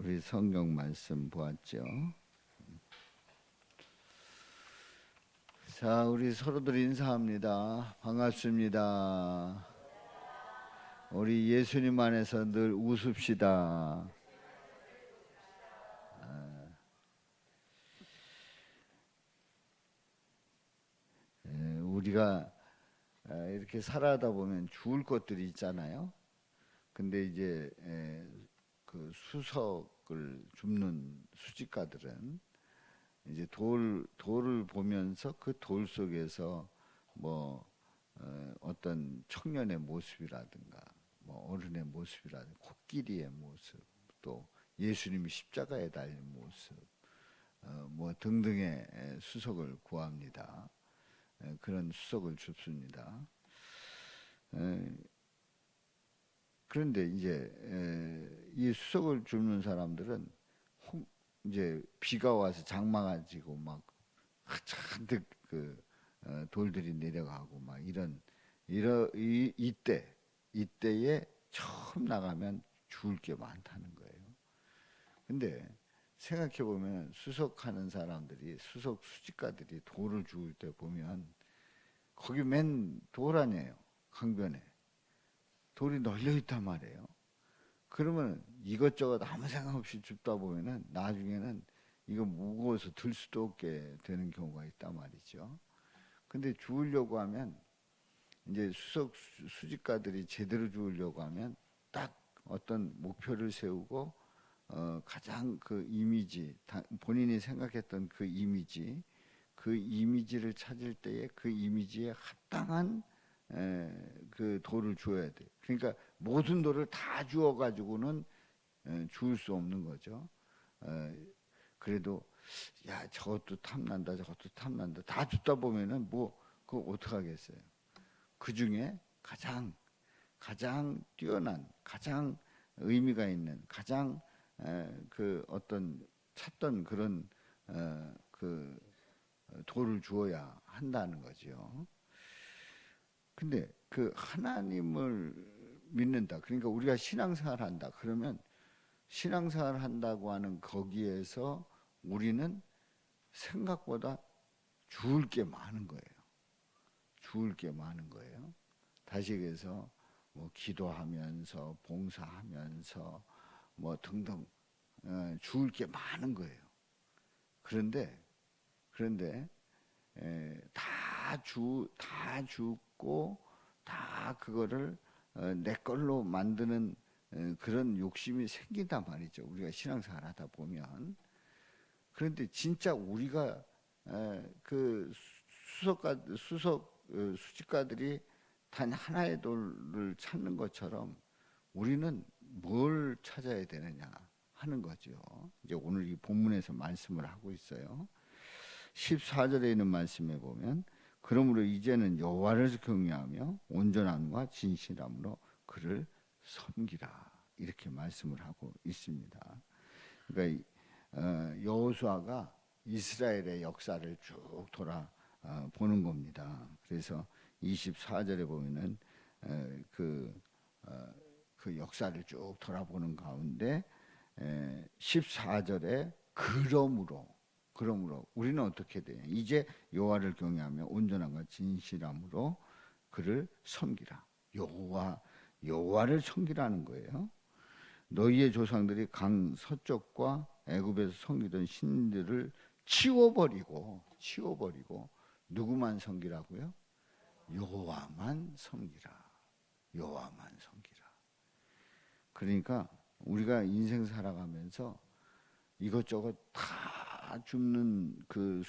우리 성경 말씀 보았죠. 자, 우리 서로들 인사합니다. 반갑습니다. 우리 예수님 안에서 늘 웃읍시다. 우리가 이렇게 살아다 보면 죽을 것들이 있잖아요. 근데 이제 그 수석을 줍는 수직가들은 이제 돌을 보면서 그 돌 속에서 뭐 어떤 청년의 모습이라든가 뭐 어른의 모습이라든가 코끼리의 모습, 또 예수님이 십자가에 달린 모습, 뭐 등등의 수석을 구합니다. 그런 수석을 줍습니다. 그런데 이제 이 수석을 줍는 사람들은 이제 비가 와서 장마가 지고 막 잔뜩 돌들이 내려가고 막 이때에 처음 나가면 죽을 게 많다는 거예요. 근데 생각해 보면 수석하는 사람들이 수직가들이 돌을 주울 때 보면 거기 맨 돌 아니에요. 강변에 돌이 널려 있단 말이에요. 그러면 이것저것 아무 생각 없이 줍다 보면은 나중에는 이거 무거워서 들 수도 없게 되는 경우가 있단 말이죠. 근데 주우려고 하면 이제 수직가들이 제대로 주우려고 하면 딱 어떤 목표를 세우고 가장 그 이미지, 본인이 생각했던 그 이미지를 찾을 때에 그 이미지에 합당한 그 돌을 주어야 돼. 그러니까 모든 돌을 다 주어 가지고는 주울 수 없는 거죠. 그래도 야 저것도 탐난다, 저것도 탐난다. 다 줍다 보면은 뭐 그거 어떡 하겠어요. 그 중에 가장 뛰어난, 가장 의미가 있는, 가장 그 어떤 찾던 그런 그 돌을 주어야 한다는 거죠. 근데 그 하나님을 믿는다. 그러니까 우리가 신앙생활 한다. 그러면 신앙생활 한다고 하는 거기에서 우리는 생각보다 주울 게 많은 거예요. 주울 게 많은 거예요. 다시 얘기해서 뭐 기도하면서 봉사하면서 뭐 등등 주울 게 많은 거예요. 그런데 다 죽고 다 그거를 내 걸로 만드는 그런 욕심이 생긴단 말이죠. 우리가 신앙생활 하다 보면. 그런데 진짜 우리가 그 수직가들이 단 하나의 돌을 찾는 것처럼 우리는 뭘 찾아야 되느냐 하는 거죠. 이제 오늘 이 본문에서 말씀을 하고 있어요. 14절에 있는 말씀에 보면 그러므로 이제는 여호와를 경외하며 온전함과 진실함으로 그를 섬기라 이렇게 말씀을 하고 있습니다. 그러니까 여호수아가 이스라엘의 역사를 쭉 돌아 보는 겁니다. 그래서 24절에 보면은 그 역사를 쭉 돌아보는 가운데 14절에 그러므로 우리는 어떻게 돼요? 이제 여호와를 경외하며 온전함과 진실함으로 그를 섬기라. 여호와를 섬기라는 거예요. 너희의 조상들이 강 서쪽과 애굽에서 섬기던 신들을 치워버리고 누구만 섬기라고요? 여호와만 섬기라. 그러니까 우리가 인생 살아가면서 이것저것 다 줍는 그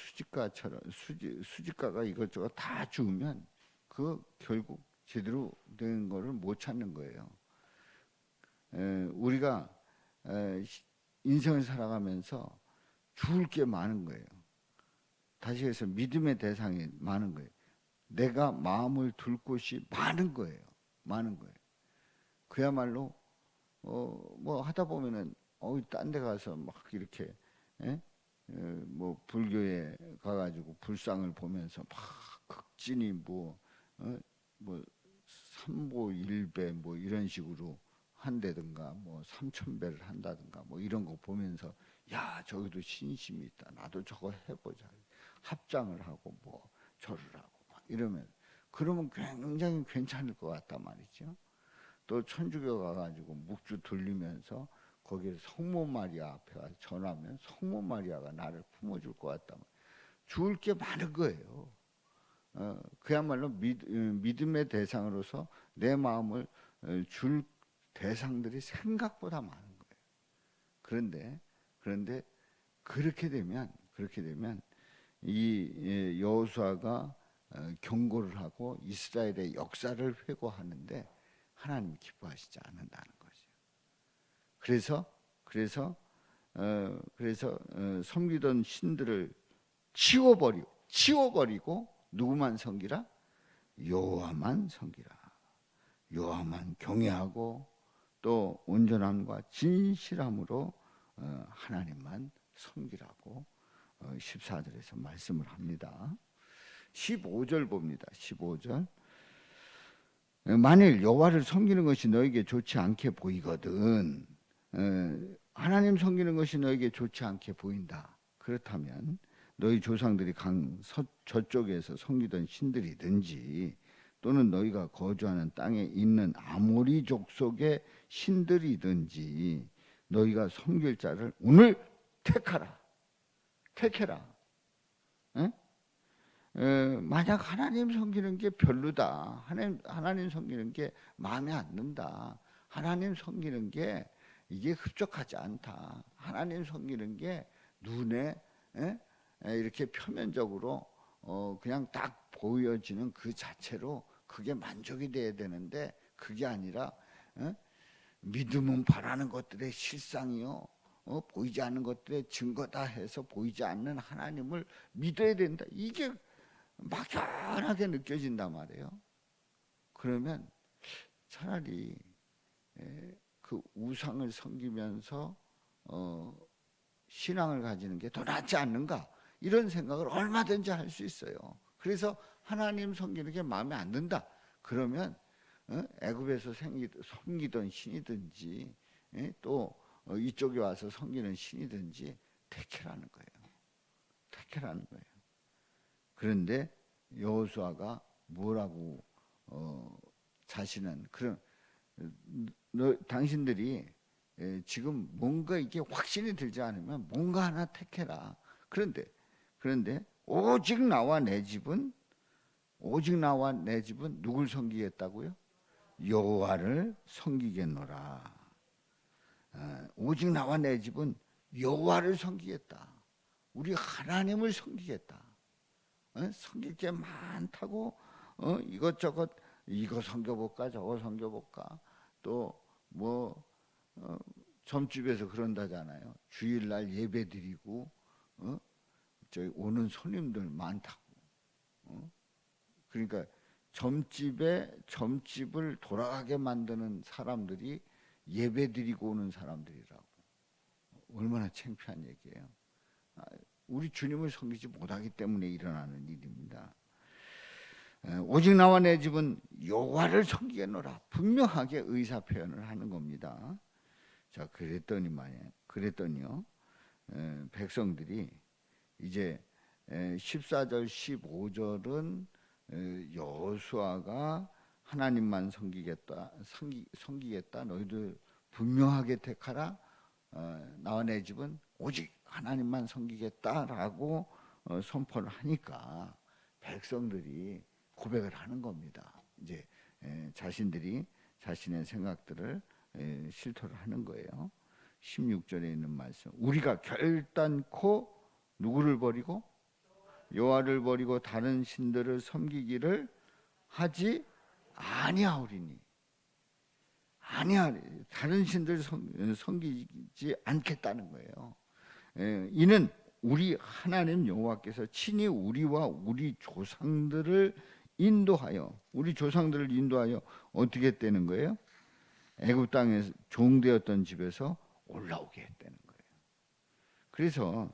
수직가가 이것저것 다 주우면 그 결국 제대로 된 거를 못 찾는 거예요. 우리가 인생을 살아가면서 주울 게 많은 거예요. 다시 해서 믿음의 대상이 많은 거예요. 내가 마음을 둘 곳이 많은 거예요. 그야말로 뭐 하다 보면은 딴 데 가서 막 이렇게 뭐 불교에 가가지고 불상을 보면서 막 극진히 뭐 삼보일배 뭐 이런 식으로 한다든가 뭐 3,000배를 한다든가 뭐 이런 거 보면서 야 저기도 신심이 있다. 나도 저거 해보자. 합장을 하고 뭐 절을 하고 막 이러면 그러면 굉장히 괜찮을 것 같단 말이죠. 또 천주교 가가지고 묵주 돌리면서 거기에 성모 마리아 앞에 가서 전하면 성모 마리아가 나를 품어줄 것 같다. 죽을 게 많은 거예요. 그야말로 믿음의 대상으로서 내 마음을 줄 대상들이 생각보다 많은 거예요. 그런데 그렇게 되면 이 여호수아가 경고를 하고 이스라엘의 역사를 회고하는데 하나님 기뻐하시지 않는다는 거죠. 그래서 섬기던 신들을 치워버리고 누구만 섬기라? 여호와만 섬기라. 여호와만 경외하고 또 온전함과 진실함으로 하나님만 섬기라고 14절에서 말씀을 합니다. 15절 봅니다. 15절. 만일 여호와를 섬기는 것이 너에게 좋지 않게 보이거든, 하나님 섬기는 것이 너에게 좋지 않게 보인다. 그렇다면 너희 조상들이 강 저쪽에서 섬기던 신들이든지 또는 너희가 거주하는 땅에 있는 아모리 족속의 신들이든지 너희가 섬길 자를 오늘 택해라. 에? 만약 하나님 섬기는 게 별로다. 하나님 섬기는 게 마음에 안 든다. 하나님 섬기는 게 이게 흡족하지 않다. 하나님 섬기는 게 눈에 이렇게 표면적으로 그냥 딱 보여지는 그 자체로 그게 만족이 돼야 되는데 그게 아니라 믿음은 바라는 것들의 실상이요. 보이지 않는 것들의 증거다 해서 보이지 않는 하나님을 믿어야 된다. 이게 막연하게 느껴진단 말이에요. 그러면 차라리 그 우상을 섬기면서 신앙을 가지는 게 더 낫지 않는가, 이런 생각을 얼마든지 할 수 있어요. 그래서 하나님 섬기는 게 마음에 안 든다. 그러면 애굽에서 섬기던 신이든지 또 이쪽에 와서 섬기는 신이든지 택해라는 거예요. 그런데 여호수아가 뭐라고 자신은 그런 당신들이 지금 뭔가 이게 확신이 들지 않으면 뭔가 하나 택해라. 그런데 오직 나와 내 집은 누굴 섬기겠다고요? 여호와를 섬기겠노라. 오직 나와 내 집은 여호와를 섬기겠다. 우리 하나님을 섬기겠다. 섬길 게 많다고 이것저것 이거 섬겨볼까 저거 섬겨볼까 또 뭐 점집에서 그런다잖아요. 주일날 예배 드리고 저희 오는 손님들 많다고. 그러니까 점집을 돌아가게 만드는 사람들이 예배 드리고 오는 사람들이라고. 얼마나 창피한 얘기예요. 우리 주님을 섬기지 못하기 때문에 일어나는 일입니다. 오직 나와 내 집은 여호와를 섬기겠노라. 분명하게 의사 표현을 하는 겁니다. 자, 그랬더니요. 백성들이 이제 14절 15절은 여호수아가 하나님만 섬기겠다. 너희들 분명하게 택하라. 나와 내 집은 오직 하나님만 섬기겠다라고 선포를 하니까 백성들이 고백을 하는 겁니다. 이제 자신들이 자신의 생각들을 실토를 하는 거예요. 16절에 있는 말씀. 우리가 결단코 누구를 버리고 여호와를 버리고 다른 신들을 섬기기를 하지 아니하오리니. 다른 신들을 섬기지 않겠다는 거예요. 이는 우리 하나님 여호와께서 친히 우리와 우리 조상들을 인도하여 어떻게 했다는 거예요? 애굽 땅에 종되었던 집에서 올라오게 했다는 거예요. 그래서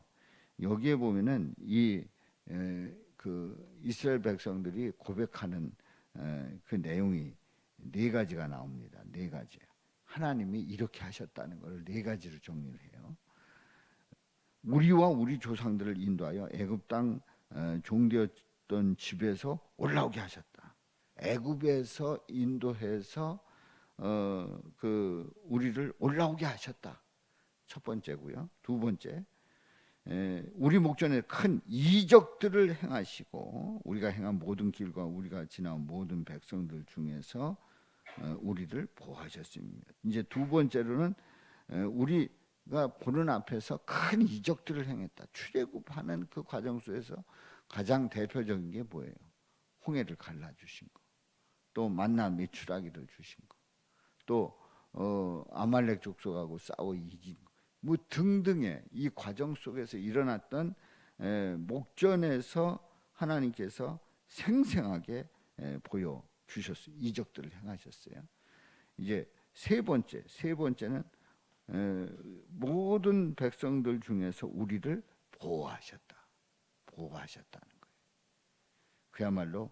여기에 보면은 그 이스라엘 백성들이 고백하는 그 내용이 네 가지가 나옵니다. 네 가지. 하나님이 이렇게 하셨다는 것을 네 가지로 정리를 해요. 우리와 우리 조상들을 인도하여 애굽 땅 종되었던 집에서 올라오게 하셨다. 애굽에서 인도해서 우리를 올라오게 하셨다. 첫 번째고요. 두 번째, 우리 목전에 큰 이적들을 행하시고 우리가 행한 모든 길과 우리가 지나온 모든 백성들 중에서 우리를 보호하셨습니다. 이제 두 번째로는 우리가 보는 앞에서 큰 이적들을 행했다. 출애굽하는 그 과정 속에서 가장 대표적인 게 뭐예요? 홍해를 갈라주신 거, 또 만나 메추라기를 주신 거, 또 아말렉 족속하고 싸워 이긴 거, 뭐 등등의 이 과정 속에서 일어났던 목전에서 하나님께서 생생하게 보여 주셨어요. 이적들을 행하셨어요. 이제 세 번째는 모든 백성들 중에서 우리를 보호하셨다는 거예요. 그야말로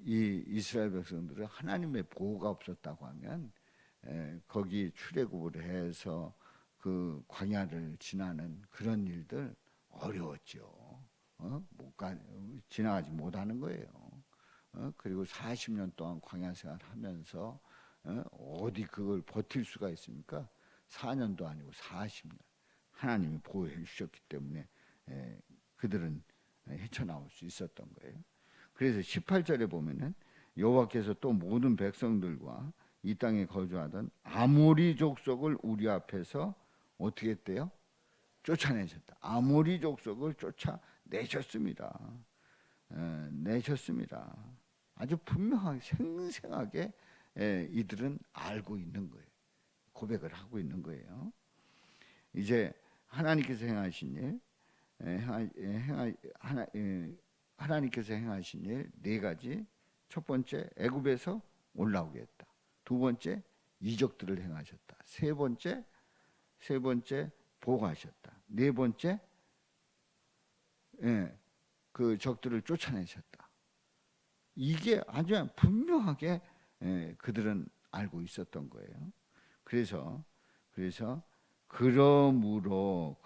이 이스라엘 백성들은 하나님의 보호가 없었다고 하면 거기 출애굽을 해서 그 광야를 지나는 그런 일들 어려웠죠. 지나가지 못하는 거예요. 그리고 40년 동안 광야 생활하면서 어디 그걸 버틸 수가 있습니까? 4년도 아니고 40년 하나님이 보호해 주셨기 때문에 그들은 헤쳐나올 수 있었던 거예요. 그래서 18절에 보면은 여호와께서 또 모든 백성들과 이 땅에 거주하던 아모리 족속을 우리 앞에서 어떻게 했대요? 쫓아내셨다. 아모리 족속을 쫓아내셨습니다. 내셨습니다. 아주 분명하게 생생하게 이들은 알고 있는 거예요. 고백을 하고 있는 거예요. 이제 하나님께서 행하신 일 네 가지. 첫 번째, 애굽에서 올라오게 했다. 두 번째, 이적들을 행하셨다. 세 번째, 보호하셨다. 네 번째, 그 적들을 쫓아내셨다. 이게 아주 분명하게 그들은 알고 있었던 거예요. 그래서 그러므로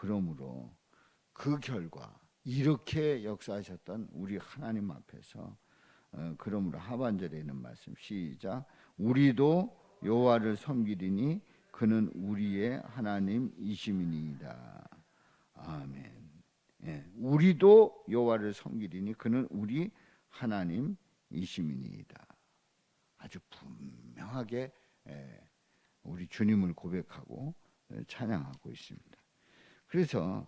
그 결과 이렇게 역사하셨던 우리 하나님 앞에서 그러므로 하반절에 있는 말씀 시작. 우리도 여호와를 섬기리니 그는 우리의 하나님이심이니이다. 아멘. 우리도 여호와를 섬기리니 그는 우리 하나님이심이니이다. 아주 분명하게 우리 주님을 고백하고 찬양하고 있습니다. 그래서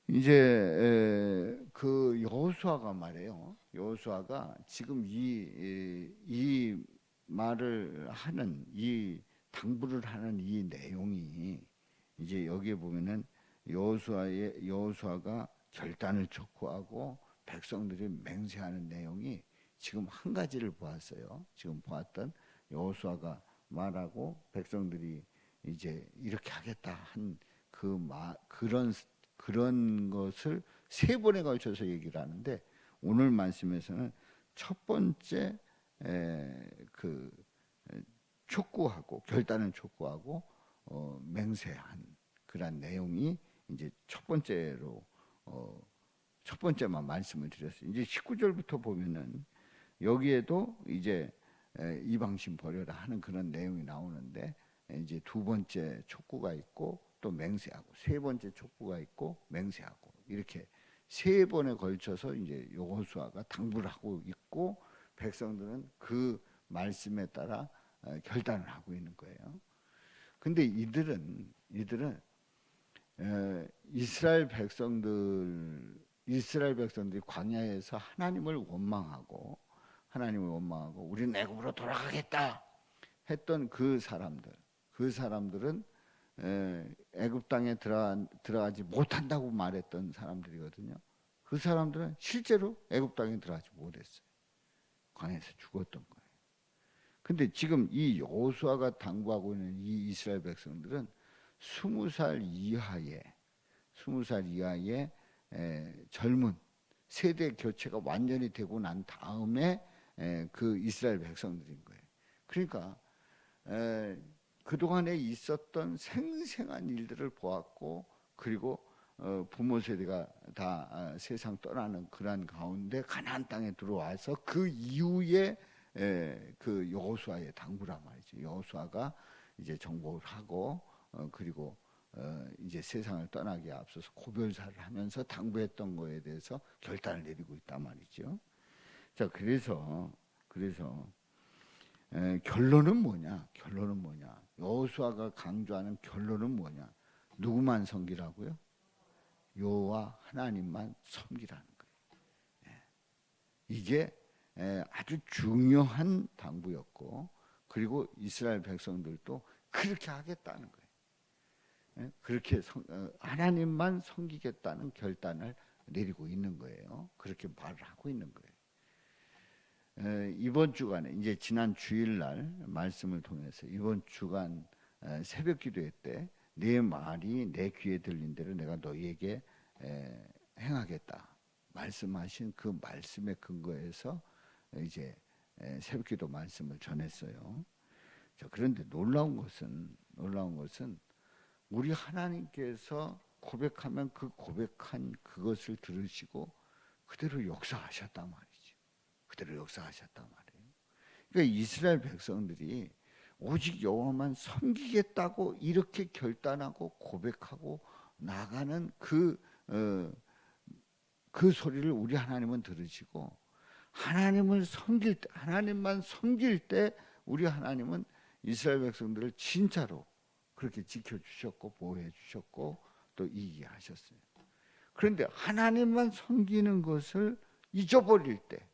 이제 그 여호수아가 말이에요. 여호수아가 지금 이 말을 하는 이 당부를 하는 이 내용이 이제 여기에 보면은 여호수아가 결단을 촉구하고 백성들이 맹세하는 내용이 지금 한 가지를 보았어요. 지금 보았던 여호수아가 말하고 백성들이 이제 이렇게 하겠다 한 그런 것을 세 번에 걸쳐서 얘기를 하는데 오늘 말씀에서는 첫 번째 촉구하고 결단을 촉구하고 맹세한 그런 내용이 이제 첫 번째만 말씀을 드렸어요. 이제 19절부터 보면은 여기에도 이제 이방신 버려라 하는 그런 내용이 나오는데 이제 두 번째 촉구가 있고 또 맹세하고 세 번째 촉구가 있고 맹세하고 이렇게 세 번에 걸쳐서 이제 여호수아가 당부를 하고 있고 백성들은 그 말씀에 따라 결단을 하고 있는 거예요. 근데 이들은 이스라엘 백성들이 광야에서 하나님을 원망하고 우리는 애굽으로 돌아가겠다 했던 그 사람들은 애굽 땅에 들어가지 못한다고 말했던 사람들이거든요. 그 사람들은 실제로 애굽 땅에 들어가지 못했어요. 광야에서 죽었던 거예요. 근데 지금 이 여호수아가 당부하고 있는 이 이스라엘 백성들은 20살 이하의 젊은 세대 교체가 완전히 되고 난 다음에 그 이스라엘 백성들인 거예요. 그러니까 그동안에 있었던 생생한 일들을 보았고, 그리고 부모 세대가 다 세상 떠나는 그러한 가운데 가나안 땅에 들어와서 그 이후에 그 여호수아의 당부란 말이죠. 여호수아가 이제 정복을 하고 그리고 이제 세상을 떠나기에 앞서서 고별사를 하면서 당부했던 거에 대해서 결단을 내리고 있단 말이죠. 자, 그래서 결론은 뭐냐? 결론은 뭐냐? 여호수아가 강조하는 결론은 뭐냐? 누구만 섬기라고요? 여호와 하나님만 섬기라는 거예요. 이게 아주 중요한 당부였고, 그리고 이스라엘 백성들도 그렇게 하겠다는 거예요. 그렇게 하나님만 섬기겠다는 결단을 내리고 있는 거예요. 그렇게 말을 하고 있는 거예요. 이번 주간에 이제 지난 주일날 말씀을 통해서 이번 주간 새벽 기도회 때 내 말이 내 귀에 들린 대로 내가 너희에게 행하겠다 말씀하신 그 말씀에 근거해서 이제 새벽 기도 말씀을 전했어요. 자, 그런데 놀라운 것은 우리 하나님께서 고백하면 그 고백한 그것을 들으시고 그대로 역사하셨단 말이죠. 그대로 역사하셨단 말이에요. 그러니까 이스라엘 백성들이 오직 여호와만 섬기겠다고 이렇게 결단하고 고백하고 나가는 그 소리를 우리 하나님은 들으시고, 하나님을 섬길 때, 하나님만 섬길 때 우리 하나님은 이스라엘 백성들을 진짜로 그렇게 지켜주셨고 보호해 주셨고 또 이기게 하셨어요. 그런데 하나님만 섬기는 것을 잊어버릴 때,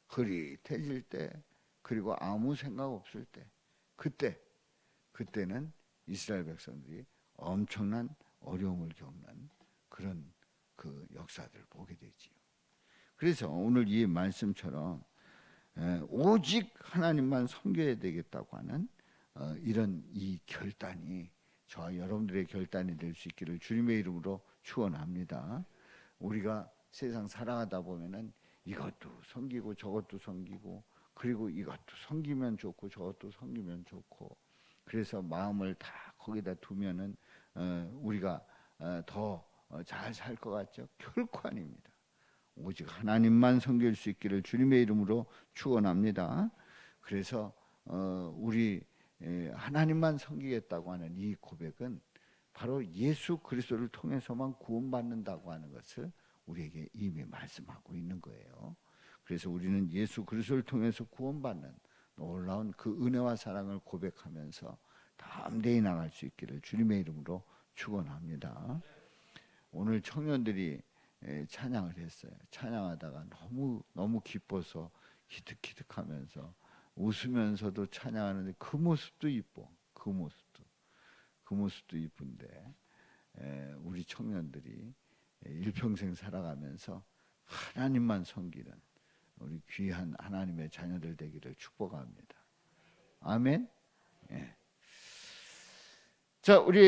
흐릿해질 때, 그리고 아무 생각 없을 때, 그때는 이스라엘 백성들이 엄청난 어려움을 겪는 그런 그 역사들을 보게 되지요. 그래서 오늘 이 말씀처럼 오직 하나님만 섬겨야 되겠다고 하는 이런 이 결단이 저와 여러분들의 결단이 될 수 있기를 주님의 이름으로 축원합니다. 우리가 세상 살아가다 보면은 이것도 섬기고 저것도 섬기고, 그리고 이것도 섬기면 좋고 저것도 섬기면 좋고, 그래서 마음을 다 거기다 두면은 우리가 더 잘 살 것 같죠? 결코 아닙니다. 오직 하나님만 섬길 수 있기를 주님의 이름으로 축원합니다. 그래서 우리 하나님만 섬기겠다고 하는 이 고백은 바로 예수 그리스도를 통해서만 구원받는다고 하는 것을 우리에게 이미 말씀하고 있는 거예요. 그래서 우리는 예수 그리스도를 통해서 구원받는 놀라운 그 은혜와 사랑을 고백하면서 담대히 나갈 수 있기를 주님의 이름으로 축원합니다. 오늘 청년들이 찬양을 했어요. 찬양하다가 너무 기뻐서 기특기특하면서 웃으면서도 찬양하는데 그 모습도 이뻐. 그 모습도 이쁜데 우리 청년들이 일평생 살아가면서 하나님만 섬기는 우리 귀한 하나님의 자녀들 되기를 축복합니다. 아멘. 예. 자, 우리